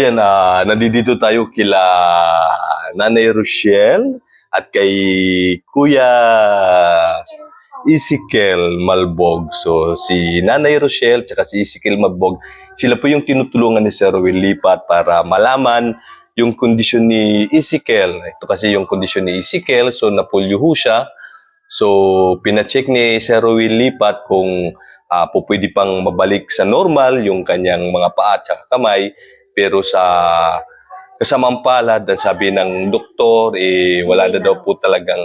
ayan, nandito tayo kila Nanay Rochelle at kay Kuya Ezekiel Malbog. So, si Nanay Rochelle at si Ezekiel Malbog, sila po yung tinutulungan ni Sir Will Lipat para malaman yung kondisyon ni Ezekiel. Ito kasi yung kondisyon ni Ezekiel, so napulyo ho siya. So, pina-check ni Sir Will Lipat kung pwede pang mabalik sa normal yung kanyang mga paa at kamay. Pero sa kasamang palad, sabi ng doktor, wala na daw po talagang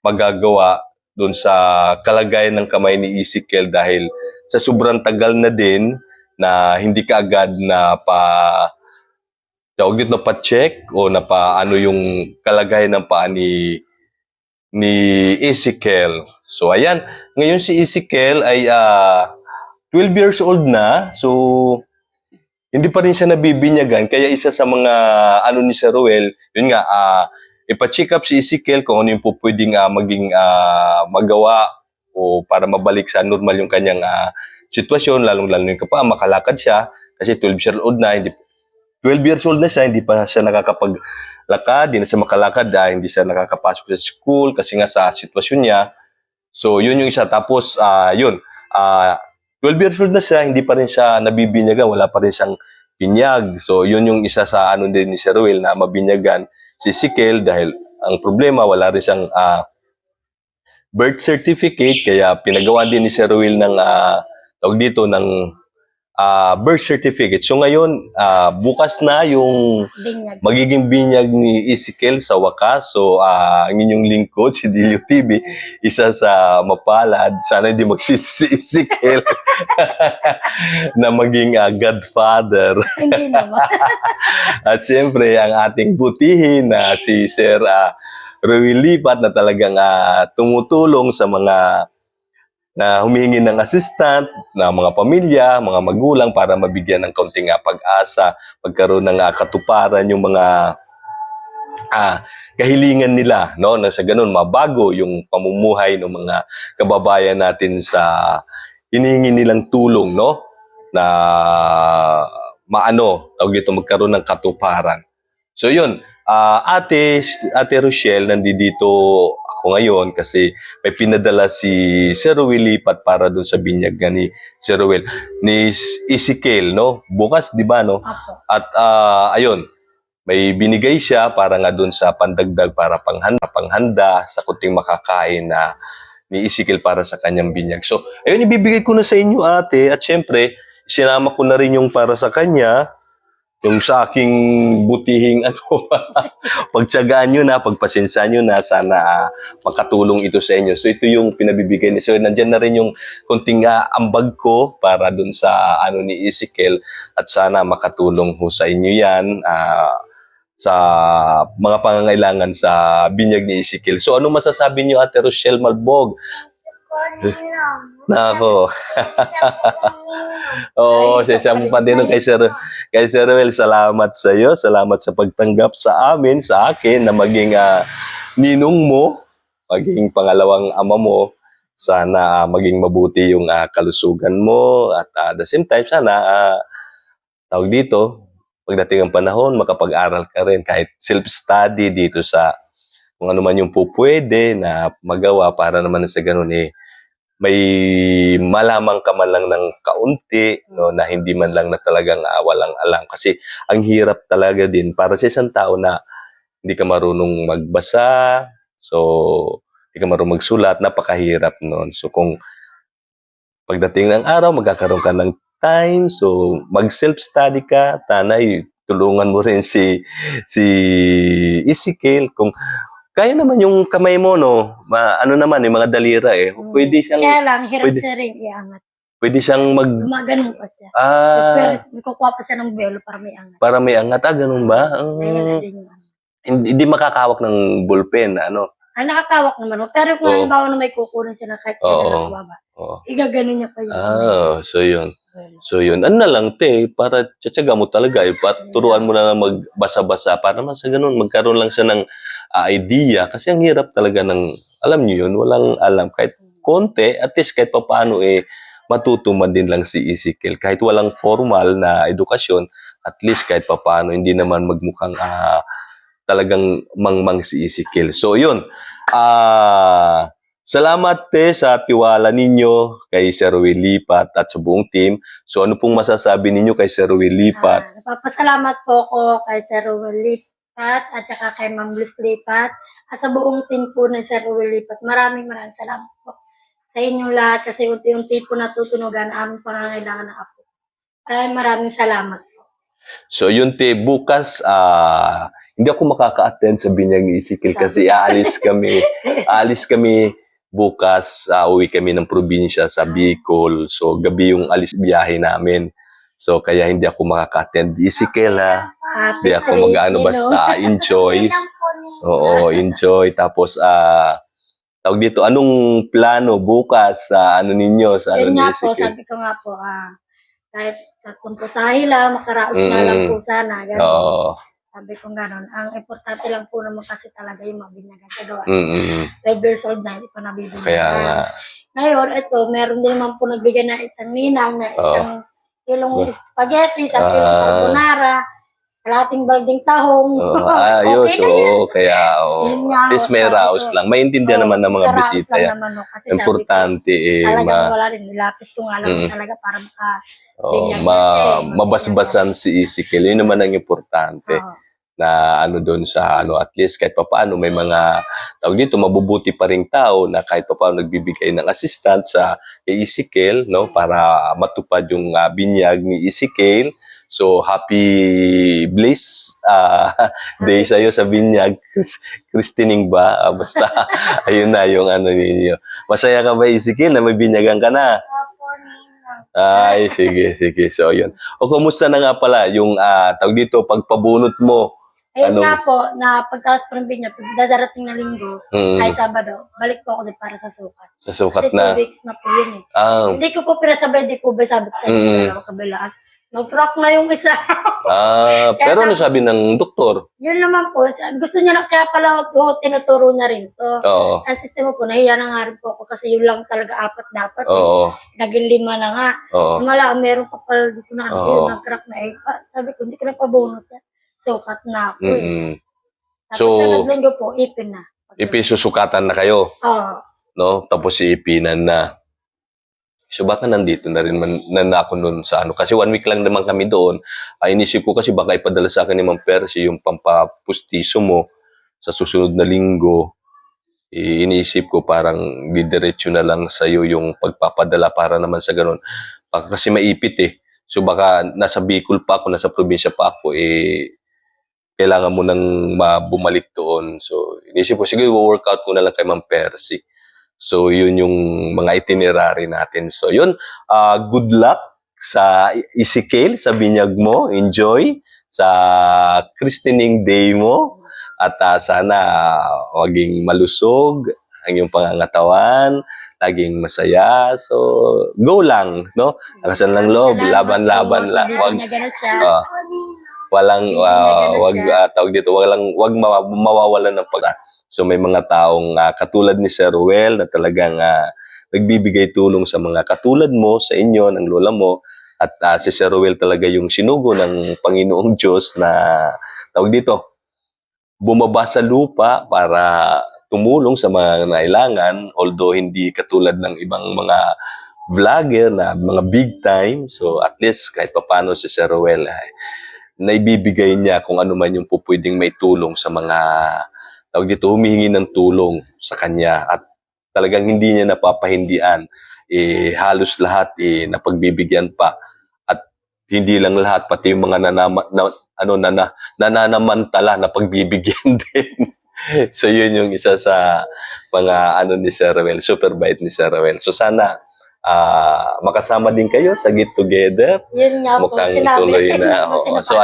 magagawa doon sa kalagayan ng kamay ni Ezekiel dahil sa sobrang tagal na din na hindi kaagad na tawag dito na pa-check o na ano yung kalagayan ng paa ni Ezekiel. So ayan, ngayon si Ezekiel ay 12 years old na. So hindi pa rin siya nabibinyagan, kaya isa sa mga ano ni Sir Ruel, yun nga, ipa-check up si Ezekiel kung ano yung po pwedeng maging magawa o para mabalik sa normal yung kanyang sitwasyon, lalong-lalo yung makalakad siya, kasi 12 years old na, 12 years old na siya, hindi pa siya nakakapaglakad, hindi na siya makalakad, hindi siya nakakapasok sa school kasi nga sa sitwasyon niya. So yun yung isa. Tapos 12 years old na siya, hindi pa rin siya nabibinyagan, wala pa rin siyang binyag. So, yun yung isa sa ano din ni Sir Will na mabinyagan si Ezekiel dahil ang problema, wala rin siyang birth certificate, kaya pinagawa din ni Sir Will ng tawag dito ng birth certificate. So ngayon, bukas na yung magiging binyag ni Ezekiel sa wakas. So ang inyong lingkod, si Dilio TV, isa sa mapalad, sana hindi magsisi si Ezekiel na maging godfather. Hindi naman. At siyempre, ang ating butihin na si Sir Ruel Lipat na talagang tumutulong sa mga na humihingi ng assistant na mga pamilya, mga magulang para mabigyan ng kaunting pag-asa, pagkaroon ng katuparan yung mga kahilingan nila, no? Na sa ganun mabago yung pamumuhay ng mga kababayan natin sa hinihingi nilang tulong, no? Na tawag dito, magkaroon ng katuparan. So yun, Ate Rochelle, nandito ako ngayon kasi may pinadala si Sir Will Lipat para doon sa binyag ni Sir Will, ni Ezekiel, no? Bukas, di ba, no? Apo. At ayun, may binigay siya para nga doon sa pandagdag para panghanda sa kunting makakain na ni Ezekiel para sa kanyang binyag. So, ayun, ibibigay ko na sa inyo, ate. At syempre, sinama ko na rin yung para sa kanya, yung sa aking butihing pagtsagaan nyo na, pagpasensya nyo na, sana makatulong ito sa inyo. So ito yung pinabibigay niya. So nandyan na rin yung kunting ambag ko para dun sa ano ni Ezekiel at sana makatulong ho sa inyo yan sa mga pangangailangan sa binyag ni Ezekiel. So ano masasabi nyo, Ate Rochelle Malbog? Nako. Oo, siya mo pa din kay Sir Will. Salamat sa iyo. Salamat sa pagtanggap sa amin, sa akin, na maging ninong mo, maging pangalawang ama mo. Sana maging mabuti yung kalusugan mo. At the same time, sana, tawag dito, pagdating ang panahon, makapag-aral ka rin kahit self-study dito sa kung ano man yung pupwede na magawa para naman sa ganun may malamang ka man lang ng kaunti, no, na hindi man lang na talagang walang alam. Kasi ang hirap talaga din para sa isang tao na hindi ka marunong magbasa, so hindi ka marunong magsulat, napakahirap nun. So kung pagdating ng araw, magkakaroon ka ng time, so mag-self-study ka, tanay, tulungan mo rin si Ezekiel. Kung kaya naman yung kamay mo, no? Ano naman, yung mga dalira pwede siyang... Kaya lang, hirap siya rin iangat. Pwede siyang Gumaganon pa siya. Pero kukuha pa siya ng belo para may angat. Para may angat, ganun ba? Kaya na din yung Hindi makakahawak ng ballpen, ano? nakakawak naman. Pero kung halimbawa na may kukunin siya ng kahit siya na nakababa, igaganon niya pa yun. So yun. So yun, ano na lang, para tsatsaga mo talaga, turuan mo na lang magbasa-basa para mas sa ganun, magkaroon lang siya ng idea. Kasi ang hirap talaga ng, alam niyo yun, walang alam. Kahit konti, at least kahit paano matutuman din lang si Ezekiel. Kahit walang formal na edukasyon, at least kahit papaano hindi naman magmukhang talagang mangmang si Ezekiel. So yun, salamat sa tiwala ninyo kay Sir Will Lipat at sa buong team. So ano pong masasabi ninyo kay Sir Will Lipat? Napapasalamat po ako kay Sir Will Lipat at saka kay Ma'am Luz Lipat at sa buong team po ng Sir Will Lipat. Maraming salamat po sa inyong lahat kasi unti-unti po natutunugan ang aming pangangailangan ng apo. Maraming salamat po. So yun bukas hindi ako makaka-attend sa binyag ni Ezekiel kasi aalis kami bukas, uwi kami ng probinsya sa Bicol. So gabi yung biyahe namin. So kaya hindi ako makaka-attend. Ezekiel hindi ako basta enjoy. Oo, enjoy. Tapos tawag dito, anong plano bukas sa ninyo? Sa Yun ni nga po, Ezekiel? sabi ko nga po, kahit sa pumputahe lang, makaraos na lang po sana. Ganun. Oo. Sabi ko gano'n. Ang importante lang po naman kasi talaga yung mabinyagan sa gawa. Mm-mm. 5 years old na, hindi pa nabibinyagan. Kaya nga. Ngayon, ito, meron din naman po nagbigay na isang ninang, na isang kilong spaghetti, isang kilong carbonara, kalating balding tahong. Ayos, Okay na yan. kaya Yun nga, at least may sabi raos ko, lang. Maintindihan naman ng mga karaos bisita lang yan. naman, no, kasi Importante talagang wala rin. Nilapit ko nga lang talaga para mabasbasan si Ezekiel. Yun naman ang importante. Na doon sa at least kahit papaano may mga tawag dito mabubuti pa ring tao na kahit papaano nagbibigay ng assistant sa kay Ezekiel, no, para matupad yung binyag ni Ezekiel. So happy bliss day sa iyo sa binyag. Christening ba? Basta ayun na yung ninyo. Masaya ka ba, Ezekiel, na may binyagan ka na? Ay, sige. So, yun. O, kumusta na nga pala yung tawag dito, pagpabunot mo? Ayun nga po, na pagkakas pa ng binya, pag dadarating na linggo, ay Sabado, balik po ako din para sa sukat. Sa sukat Kasi na? 2 weeks na po yun Hindi ko po pinasabay, hindi po ba sabi ko sa inyo, kabilaan. Nag-truck na yung isa. Pero ano sabi ng doktor? Yun naman po, gusto niya na, kaya pala po, tinuturo na rin to. Oo. Ang sistema po, nahiya na nga rin po ako kasi yun lang talaga 4 dapat. Oo. Naging 5 na nga. Oo. Meron pa pala dito na Oo. nag-truck na sabi ko, hindi ko na pabunot yan. Sukat na ako Tapos So, sa naglinggo po, ipin na. ipisusukatan na kayo, Oo. no? Tapos iipinan na. So baka nandito na rin na ako nun sa kasi 1 week lang naman kami doon. Inisip ko kasi baka ipadala sa akin ni Ma'am Percy yung pampapustiso mo sa susunod na linggo. Iniisip ko parang didiretso na lang sa iyo yung pagpapadala para naman sa ganun. Baka kasi maipit So baka nasa Bicol pa ako, nasa probinsya pa ako kailangan mo nang bumalik doon. So inisip ko sige, workout ko na lang kay Ma'am Percy. So, yun yung mga itinerary natin. So, yun. Good luck sa Ezekiel, sa binyag mo. Enjoy sa christening day mo. At sana maging malusog ang iyong pangangatawan. Laging masaya. So, go lang, no? Nakasan lang loob. Laban-laban lang. Wag mawawalan ng So may mga taong katulad ni Sir Ruel na talagang nagbibigay tulong sa mga katulad mo, sa inyo, ng lola mo. At si Sir Ruel talaga yung sinugo ng Panginoong Diyos na tawag dito, bumaba sa lupa para tumulong sa mga nailangan, although hindi katulad ng ibang mga vlogger na mga big time. So at least kahit papano si Sir Ruel naibibigay niya kung ano man yung pupwedeng may tulong sa mga tawag dito, humihingi ng tulong sa kanya at talagang hindi niya napapahindian. Halos lahat napagbibigyan pa at hindi lang lahat, pati yung mga nananamantala na pagbibigyan din. So yun yung isa sa mga ni Sir Ruel, super bait ni Sir Ruel. So sana makasama din kayo sa get together. Yun nga mukhang tuloy na. So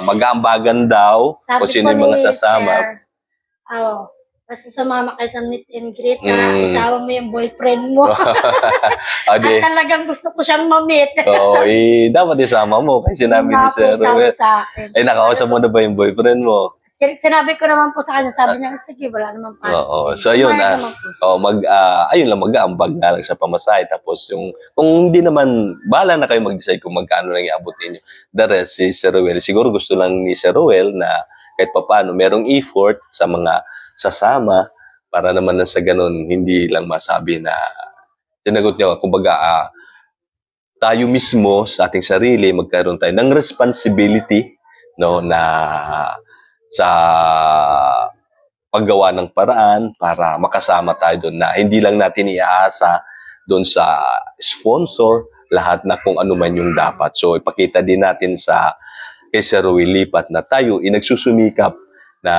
mag-aambagan daw kung sino yung mga sasama. Basta sumama kayo sa meet and greet, isama mo yung boyfriend mo. At talagang gusto ko siyang ma-meet. Dapat isama mo kasi sinabi ni Sir Ruel. Nakausap mo na ba yung boyfriend mo? Sinabi ko naman po sa kanya, sabi niya, sige, wala naman pa. Oo. So, ayun, Kumain naman po. ayun lang, mag-aambag nga lang sa pamasahe. Tapos, kung hindi naman, bahala na kayo mag-decide kung magkano lang iabot ninyo. The rest, si Sir Ruel, siguro gusto lang ni Sir Ruel na kahit papaano, merong effort sa mga sasama para naman na sa ganun, hindi lang masabi na, sinagot niya, kumbaga, tayo mismo sa ating sarili, magkaroon tayo ng responsibility, no, na sa paggawa ng paraan para makasama tayo doon na hindi lang natin iaasa doon sa sponsor lahat na kung ano man yung dapat. So ipakita din natin sa kay Sir Ruel Lipat na tayo inagsusumikap na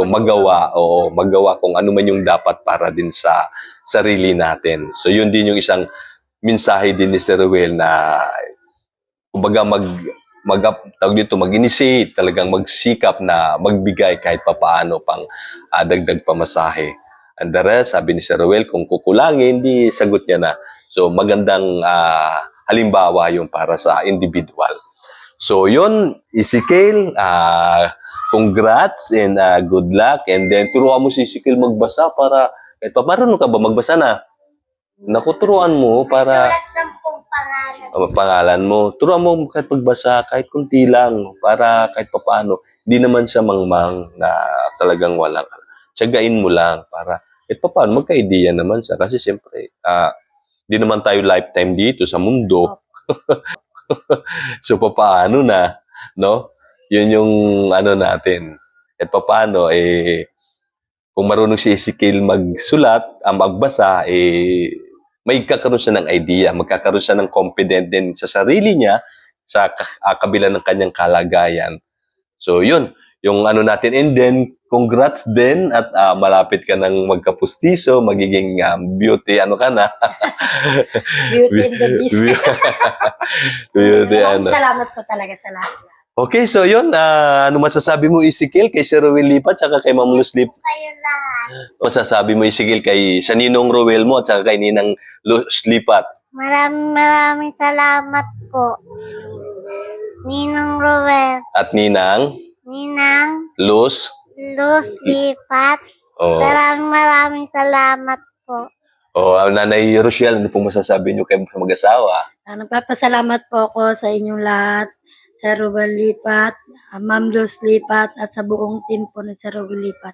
magawa kung ano man yung dapat para din sa sarili natin. So yun din yung isang mensahe din ni Sir Ruel na kumbaga mag-initiate, talagang magsikap na magbigay kahit papaano pang dagdag pamasahe. And the rest, sabi ni Sir Ruel, kung kukulangin, hindi sagot niya na. So magandang halimbawa yung para sa individual. So yun, Ezekiel, congrats and good luck. And then turuan mo si Ezekiel magbasa para, kahit pa, marunong ka ba magbasa na? Naku, turuan mo para pangalan mo. Turuan mo kahit pagbasa, kahit kunti lang, para kahit papaano, hindi naman siya mangmang na talagang walang. Tiyagain mo lang para kahit papaano, magka-idea naman siya. Kasi siyempre, hindi naman tayo lifetime dito sa mundo. So, papaano na, no? Yun yung ano natin. Kahit papaano, kung marunong si Ezekiel magsulat, magbasa, may kakaroon siya ng idea, magkakaroon siya ng confident din sa sarili niya sa kabila ng kanyang kalagayan. So yun, yung ano natin, and then congrats din at malapit ka ng magkapustiso, magiging beauty, ano ka na? Beauty and the Beast. Beauty, ano. Salamat po talaga sa lahat. Okay, so yun, ano masasabi mo, Ezekiel, kay Sir Ruel Lipat, saka kay Ma'am Luz Lipat? Kayo lahat. Masasabi mo, Ezekiel, kay sa Ninong Ruel mo at saka kay Ninang Luz Lipat? Maraming salamat po. Ninong Ruel. At Ninang Luz Lipat. Oh. Maraming salamat po. Nanay Rochelle, ano pong masasabi niyo kay mag-asawa? Nagpapasalamat po ako sa inyong lahat. Sir Ruel Lipat, Ma'am Luz Lipat, at sa buong team po ni Sir Ruel Lipat.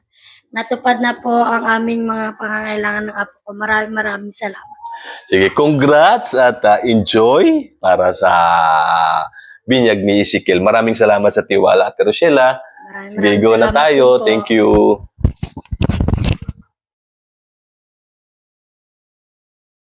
Natupad na po ang aming mga pangangailangan ng apo ko. Maraming salamat. Sige, congrats at enjoy para sa binyag ni Ezekiel. Maraming salamat sa tiwala, Ate Rochelle. Sige, go na tayo. Thank you.